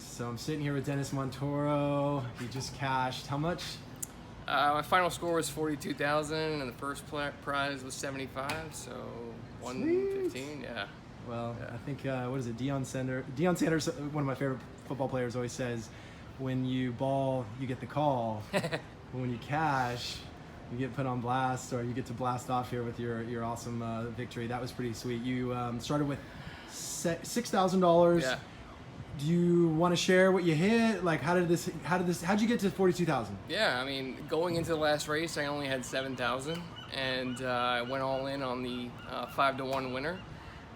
Perfect. So I'm sitting here with Dennis Montoro. He just cashed. How much? My final score was 42,000, and the first prize was 75. So 115. Yeah. Well, yeah. I think what is it? Deion Sanders, one of my favorite football players, always says, "When you ball, you get the call. But when you cash, you get put on blast, or you get to blast off here with your awesome victory." That was pretty sweet. You started with $6,000. Yeah. Do you want to share what you hit? Like, how'd you get to 42,000? Yeah, I mean, going into the last race, I only had 7,000, and I went all in on the 5-to-1 winner,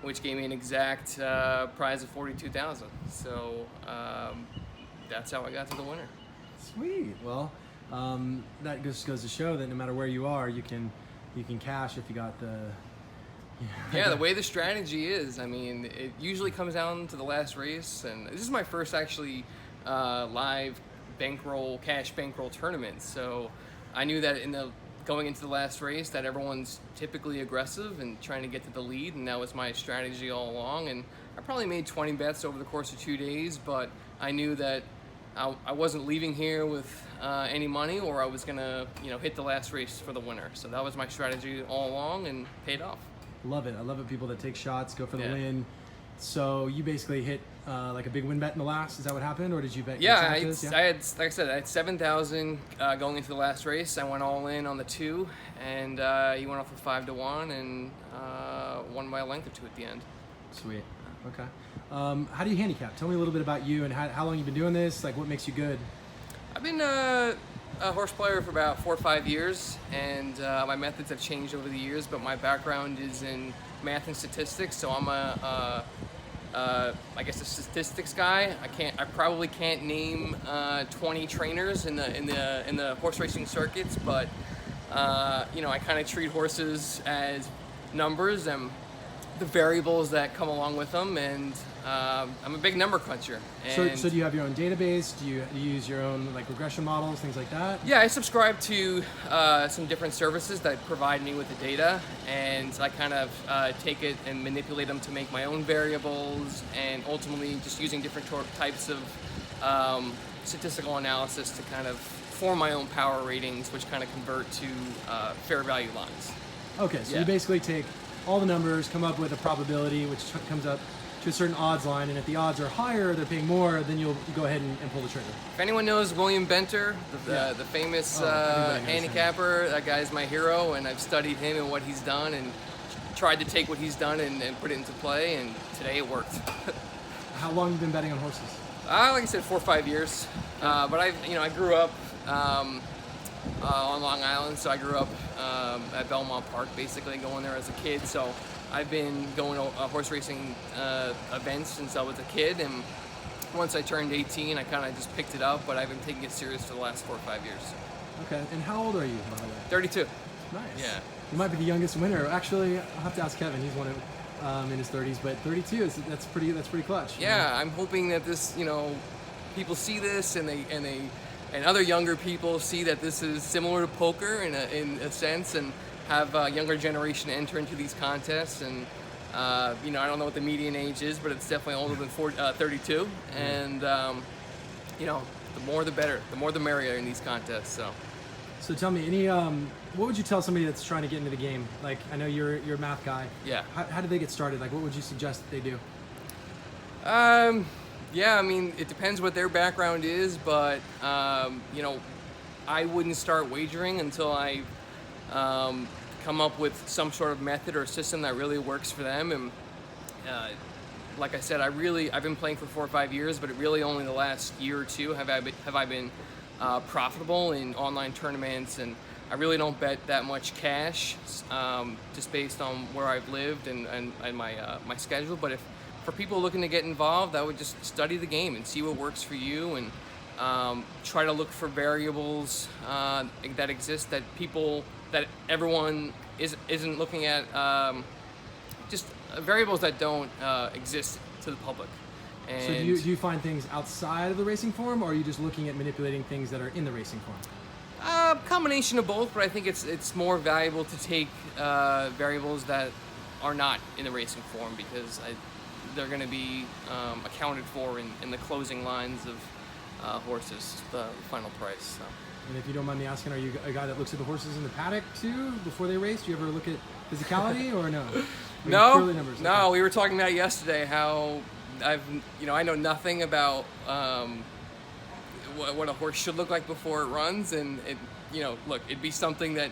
which gave me an exact prize of 42,000. So that's how I got to the winner. Sweet. Well, that just goes to show that no matter where you are, you can cash if you got the. Yeah, the way the strategy is, I mean, it usually comes down to the last race, and this is my first actually live cash bankroll tournament. So I knew that going into the last race that everyone's typically aggressive and trying to get to the lead, and that was my strategy all along. And I probably made 20 bets over the course of 2 days, but I knew that I wasn't leaving here with any money, or I was gonna hit the last race for the winner. So that was my strategy all along, and paid off. Love it. I love it. People that take shots, go for the win. So you basically hit like a big win bet in the last. Is that what happened, or did you bet? Yeah, I had, like I said, I had 7,000 going into the last race. I went all in on the 2, and he went off with 5-to-1 and won by a length or 2 at the end. Sweet. Okay. How do you handicap? Tell me a little bit about you and how long you've been doing this. Like, what makes you good? I've been a horse player for about 4 or 5 years, and my methods have changed over the years, but my background is in math and statistics, so I'm I guess a statistics guy. I probably can't name 20 trainers in the horse racing circuits, but I kind of treat horses as numbers and the variables that come along with them, and I'm a big number cruncher. And so do you have your own database? Do you use your own like regression models, things like that? Yeah, I subscribe to some different services that provide me with the data, and I kind of take it and manipulate them to make my own variables, and ultimately just using different types of statistical analysis to kind of form my own power ratings, which kind of convert to fair value lines. Okay, so you basically take all the numbers, come up with a probability, which comes up to a certain odds line, and if the odds are higher, they're paying more, then you'll go ahead and pull the trigger. If anyone knows William Benter, the famous handicapper, that guy's my hero, and I've studied him and what he's done, and tried to take what he's done and put it into play, and today it worked. How long have you been betting on horses? Like I said, 4 or 5 years. But I grew up on Long Island, so I grew up at Belmont Park, basically going there as a kid. So I've been going to horse racing events since I was a kid, and once I turned 18, I kind of just picked it up, but I've been taking it serious for the last 4 or 5 years. Okay, and how old are you, by the way? 32. Nice. Yeah. You might be the youngest winner. Actually, I'll have to ask Kevin. He's one in his 30s, but 32 that's pretty clutch. Yeah, I'm hoping that this, people see this, and other younger people see that this is similar to poker in a sense, and have a younger generation enter into these contests. And I don't know what the median age is, but it's definitely older than 32. And the more the better, the more the merrier in these contests. So tell me, what would you tell somebody that's trying to get into the game? Like, I know you're a math guy. Yeah. How did they get started? Like, what would you suggest that they do? Yeah, I mean, it depends what their background is, but I wouldn't start wagering until I come up with some sort of method or system that really works for them. And like I said, I've been playing for 4 or 5 years, but it really only the last year or two have I been profitable in online tournaments, and I really don't bet that much cash, just based on where I've lived and my schedule. But for people looking to get involved, I would just study the game and see what works for you, and try to look for variables that exist that everyone isn't looking at, just variables that don't exist to the public. And so do you find things outside of the racing form, or are you just looking at manipulating things that are in the racing form? Combination of both, but I think it's more valuable to take variables that are not in the racing form, because they're going to be accounted for in the closing lines of horses, the final price. So. And if you don't mind me asking, are you a guy that looks at the horses in the paddock too before they race? Do you ever look at physicality or no? No. We were talking about yesterday how I know nothing about what a horse should look like before it runs, and it'd be something that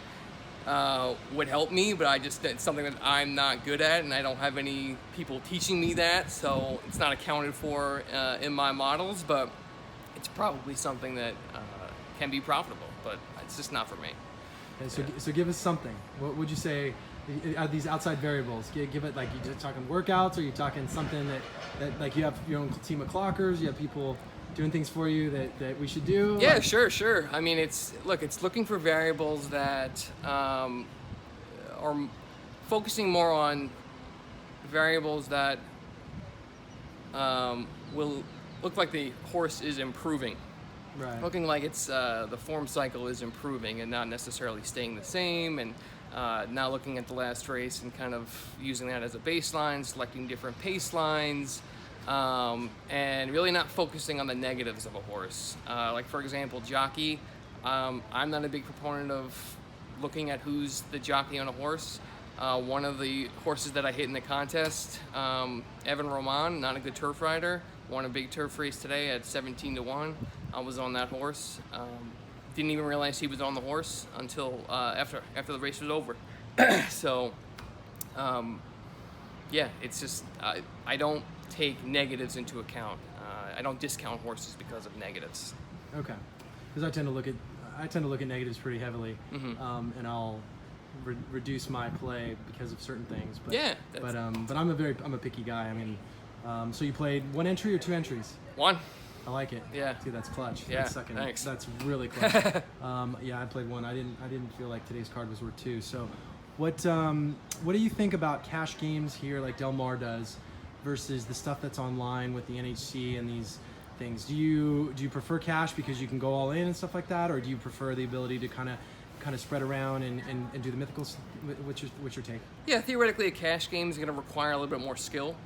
would help me, but it's something that I'm not good at, and I don't have any people teaching me that, so it's not accounted for in my models, but it's probably something that can be profitable, but it's just not for me. Okay, so give us something. What would you say are these outside variables? Give it, like, you just talking workouts, or are you talking something that like you have your own team of clockers, you have people doing things for you that we should do? Yeah, sure. I mean, it's looking for variables that are focusing more on variables that will look like the horse is improving. Right. Looking like it's the form cycle is improving and not necessarily staying the same, and now looking at the last race and kind of using that as a baseline, selecting different pace lines, and really not focusing on the negatives of a horse. Like, for example, jockey. I'm not a big proponent of looking at who's the jockey on a horse. One of the horses that I hit in the contest, Evan Roman, not a good turf rider, won a big turf race today at 17-1. I was on that horse. Didn't even realize he was on the horse until after the race was over. So, it's just I don't take negatives into account. I don't discount horses because of negatives. Okay, because I tend to look at negatives pretty heavily, and I'll reduce my play because of certain things. But, but I'm a picky guy. I mean, so you played one entry or two entries? One. I like it. Yeah. See, that's clutch. Yeah. Thanks. That's really clutch. I played one. I didn't feel like today's card was worth two. So, what do you think about cash games here, like Del Mar does, versus the stuff that's online with the NHC and these things? Do you prefer cash because you can go all in and stuff like that, or do you prefer the ability to kind of spread around and do the mythicals? What's your take? Yeah, theoretically, a cash game is going to require a little bit more skill.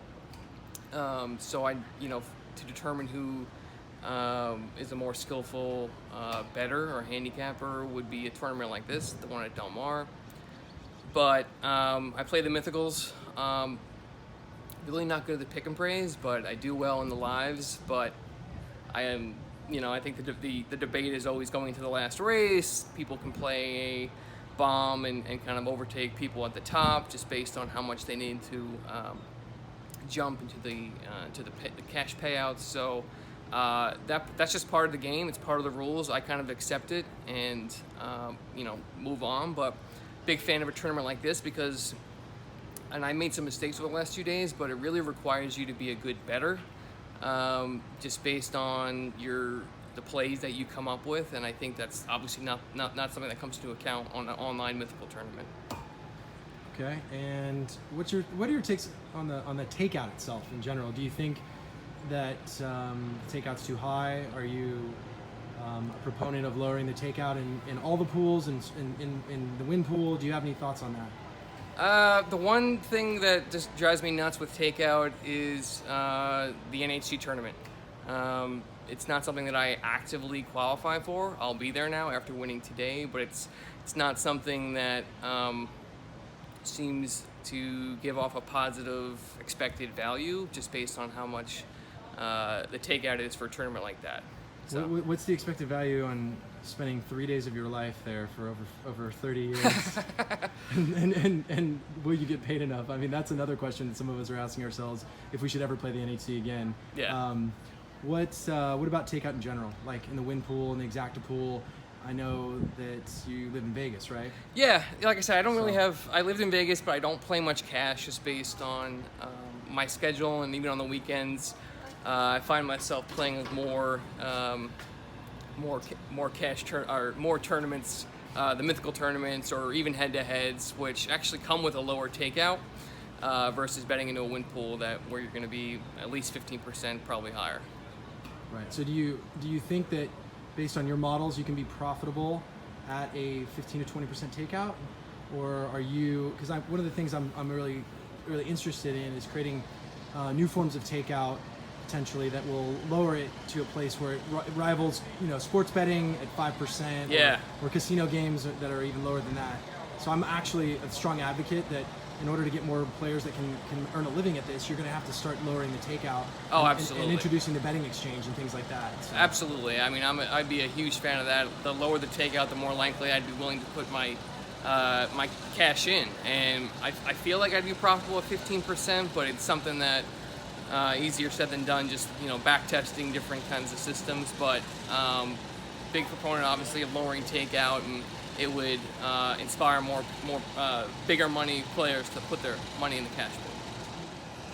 So to determine who is a more skillful bettor or handicapper would be a tournament like this, the one at Del Mar. But I play the mythicals. Really not good at the pick and praise, but I do well in the lives. But I am, I think the debate is always going to the last race. People can play a bomb and kind of overtake people at the top just based on how much they need to jump into the cash payouts. So that's just part of the game. It's part of the rules. I kind of accept it and move on. But big fan of a tournament like this because, and I made some mistakes over the last 2 days, but it really requires you to be a good bettor, just based on the plays that you come up with. And I think that's obviously not something that comes into account on an online mythical tournament. Okay, and what are your takes on the takeout itself in general? Do you think that the takeout's too high? Are you a proponent of lowering the takeout in all the pools and in the win pool? Do you have any thoughts on that? The one thing that just drives me nuts with takeout is the NHC tournament. It's not something that I actively qualify for. I'll be there now after winning today, but it's not something that seems to give off a positive expected value just based on how much the takeout is for a tournament like that. So. What's the expected value on spending 3 days of your life there for over 30 years? and will you get paid enough? I mean, that's another question that some of us are asking ourselves, if we should ever play the NHC again. Yeah. What about takeout in general? Like in the win pool and the exacta pool? I know that you live in Vegas, right? Yeah, like I said, I lived in Vegas, but I don't play much cash just based on my schedule, and even on the weekends, I find myself playing more cash more tournaments, the mythical tournaments, or even head-to-heads, which actually come with a lower takeout versus betting into a win pool where you're going to be at least 15%, probably higher. Right. So do you think that based on your models you can be profitable at a 15 to 20% takeout, or are you? Because one of the things I'm really interested in is creating new forms of takeout potentially that will lower it to a place where it rivals, sports betting at 5%, Yeah. or casino games that are even lower than that. So I'm actually a strong advocate that in order to get more players that can earn a living at this, you're going to have to start lowering the takeout. Oh, and, absolutely. And introducing the betting exchange and things like that. So. Absolutely. I mean, I'd be a huge fan of that. The lower the takeout, the more likely I'd be willing to put my my cash in. And I feel like I'd be profitable at 15%, but it's something that easier said than done. Just back testing different kinds of systems. But big proponent, obviously, of lowering takeout, and it would inspire more bigger money players to put their money in the cash pool.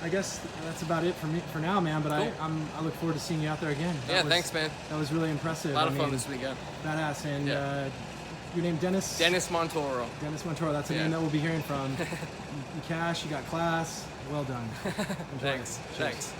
I guess that's about it for me for now, man. But Cool. I look forward to seeing you out there again. Thanks, man. That was really impressive. A lot of fun this weekend. Badass. And Yeah. your name, Dennis? Dennis Montoro. Dennis Montoro. That's a Yeah. name that we'll be hearing from. You cash. You got class. Well done. Enjoy. Thanks. Cheers. Thanks.